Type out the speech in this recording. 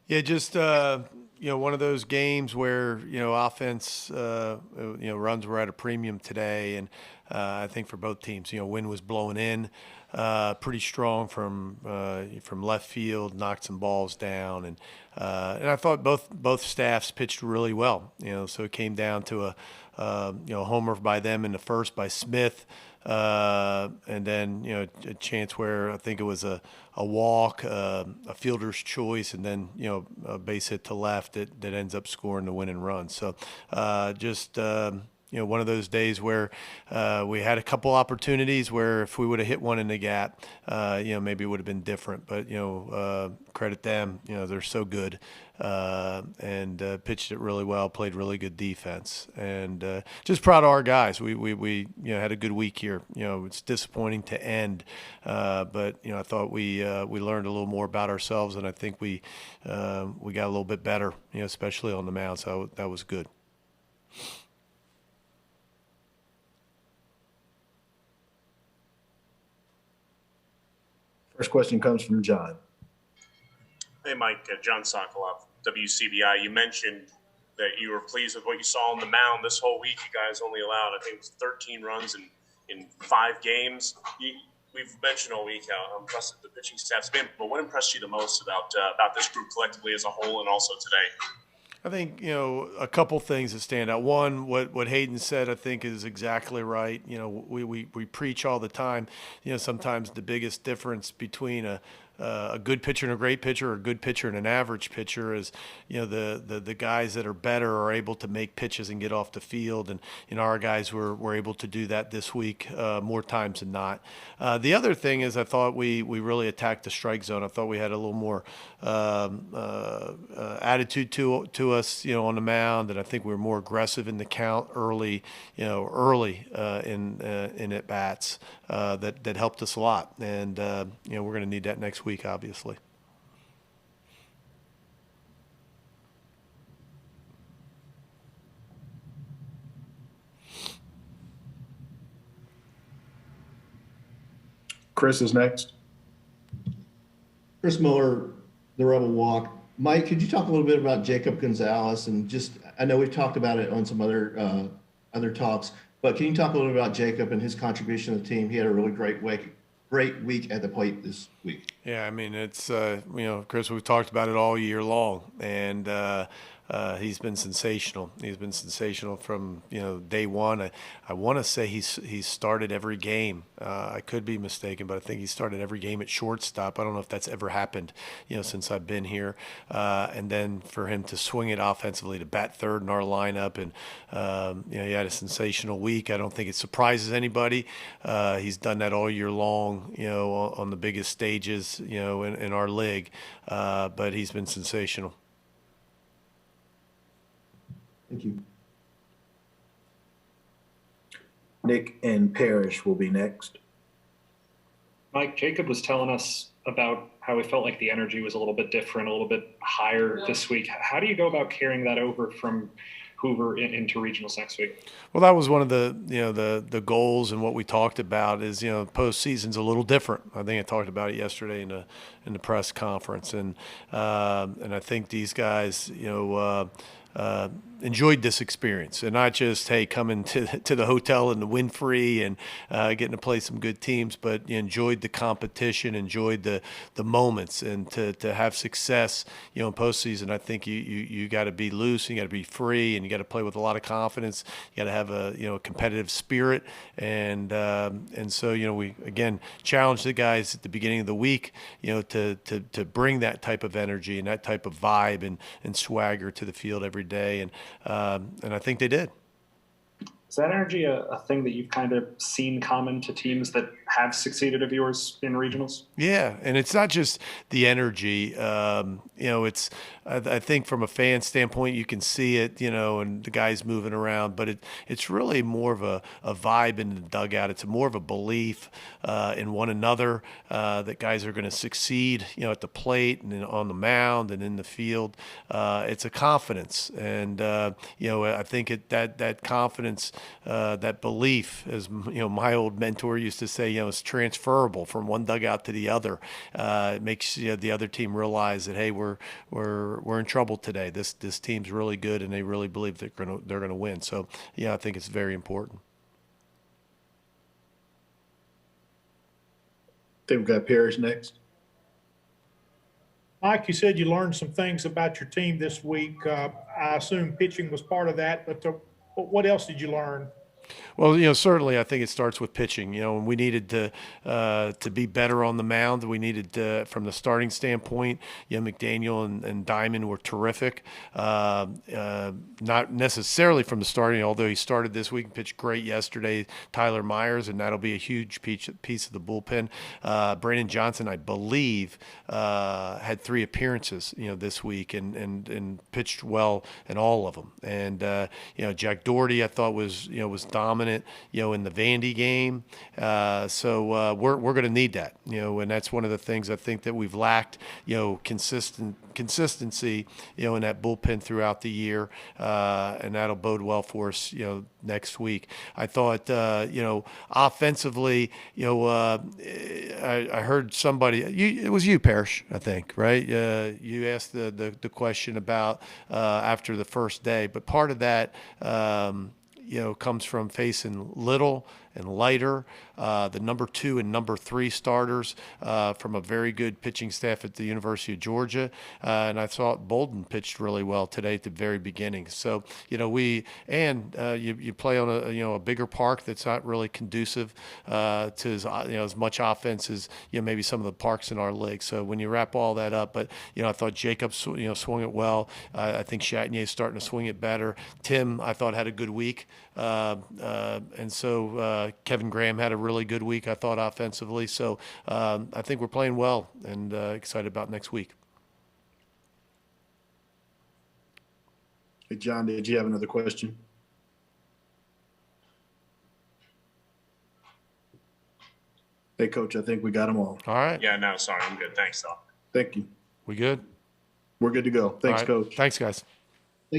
Yeah, just one of those games where offense, runs were at a premium today, and I think for both teams, wind was blowing in pretty strong from left field, knocked some balls down, and I thought both staffs pitched really well. So it came down to a homer by them in the first by Smith. And then a chance where I think it was a walk, a fielder's choice, and then a base hit to left that ends up scoring the winning run. So just one of those days where we had a couple opportunities where if we would have hit one in the gap, maybe it would have been different. But credit them, they're so good. And pitched it really well, played really good defense, and just proud of our guys. We had a good week here. It's disappointing to end, but I thought we learned a little more about ourselves, and I think we got a little bit better, especially on the mound. So that was good. First question comes from John. Hey, Mike, John Sokolov, WCBI. You mentioned that you were pleased with what you saw on the mound this whole week. You guys only allowed, I think it was 13 runs in 5 games. We've mentioned all week how impressive the pitching staff's been, but what impressed you the most about this group collectively as a whole and also today? I think, a couple things that stand out. One, what Hayden said, I think is exactly right. We preach all the time, sometimes the biggest difference between a good pitcher and a great pitcher, or a good pitcher and an average pitcher is, the guys that are better are able to make pitches and get off the field. And, our guys were able to do that this week more times than not. The other thing is I thought we really attacked the strike zone. I thought we had a little more attitude to us, on the mound, and I think we were more aggressive in the count early in at bats that helped us a lot. And we're going to need that next week, obviously. Chris is next. Chris Miller, the Rebel Walk. Mike, could you talk a little bit about Jacob Gonzalez and I know we've talked about it on some other talks, but can you talk a little bit about Jacob and his contribution to the team? He had a really great week at the plate this week. Yeah, I mean, it's, Chris, we've talked about it all year long, and he's been sensational. He's been sensational from, day one. I want to say he's started every game. I could be mistaken, but I think he started every game at shortstop. I don't know if that's ever happened, since I've been here. And then for him to swing it offensively, to bat third in our lineup, and, he had a sensational week. I don't think it surprises anybody. He's done that all year long, on the biggest stages, in our league. But he's been sensational. Thank you. Nick and Parrish will be next. Mike, Jacob was telling us about how he felt like the energy was a little bit different, a little bit higher this week. How do you go about carrying that over from Hoover into regionals next week? Well, that was one of the the goals, and what we talked about is postseason's a little different. I think I talked about it yesterday in the press conference, and I think these guys enjoyed this experience, and not just coming to the hotel in the wind free and getting to play some good teams, but enjoyed the competition, enjoyed the moments, and to have success in postseason. I think you got to be loose, you got to be free, and you got to play with a lot of confidence. You got to have a competitive spirit, and so we again challenged the guys at the beginning of the week to bring that type of energy and that type of vibe and swagger to the field every day, and I think they did. Is that energy a thing that you've kind of seen common to teams that have succeeded of yours in regionals? Yeah, and it's not just the energy. It's I think from a fan standpoint, you can see it, and the guys moving around, but it's really more of a vibe in the dugout. It's more of a belief in one another that guys are going to succeed, at the plate and on the mound and in the field. It's a confidence, and I think that confidence, that belief, as my old mentor used to say, is transferable from one dugout to the other. It makes the other team realize that, hey, we're in trouble today. This team's really good, and they really believe they're gonna win. So yeah, I think it's very important. I think we've got Parrish next. Mike, you said you learned some things about your team this week. I assume pitching was part of that, but what else did you learn? Well, certainly I think it starts with pitching. And we needed to be better on the mound. We needed to, from the starting standpoint, McDaniel and Diamond were terrific. Not necessarily from the starting, although he started this week and pitched great yesterday, Tyler Myers, and that'll be a huge piece of the bullpen. Brandon Johnson, I believe, had 3 appearances, this week and pitched well in all of them. And, Jack Doherty, I thought was dominant, in the Vandy game. So we're going to need that, and that's one of the things I think that we've lacked, consistency, in that bullpen throughout the year, and that'll bode well for us, next week. I thought, offensively, I heard somebody, it was you, Parrish, I think, right? You asked the question about after the first day, but part of that, comes from facing Little and Leiter, the number 2 and number 3 starters from a very good pitching staff at the University of Georgia. And I thought Bolden pitched really well today at the very beginning. So, you play on a bigger park that's not really conducive to as much offense as, maybe some of the parks in our league. So when you wrap all that up, but, I thought Jacobs, swung it well. I think Chatagnier is starting to swing it better. Tim, I thought, had a good week. And so Kevin Graham had a really good week, I thought, offensively. So I think we're playing well and excited about next week. Hey, John, did you have another question? Hey, Coach, I think we got them all. All right. Yeah, no, sorry, I'm good. Thanks, Doc. Thank you. We good? We're good to go. Thanks, All right. Coach. Thanks, guys.